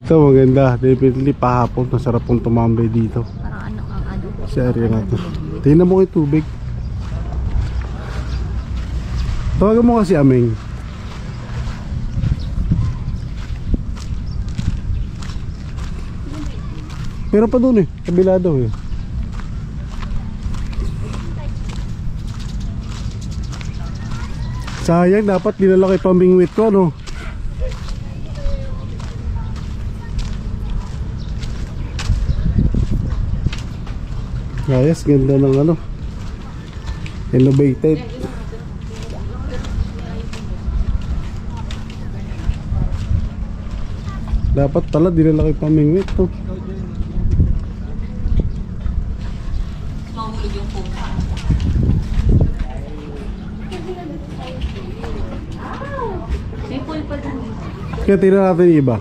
Ito maganda, definitely pahapon masarap pong tumambay dito Parang ano ang ano. sa area natin. Tingnan mo kay tubig. Tawagan mo kasi Aming. Meron pa doon eh, kabila daw eh. Sayang, dapat dinala kay pamingwit ko, no? Ayos, ganda ng ano, innovated. Dapat pala dinala kay pamingwit, no? Mahulog yung phone. May pool pa dun. Kaya tingnan natin yung iba.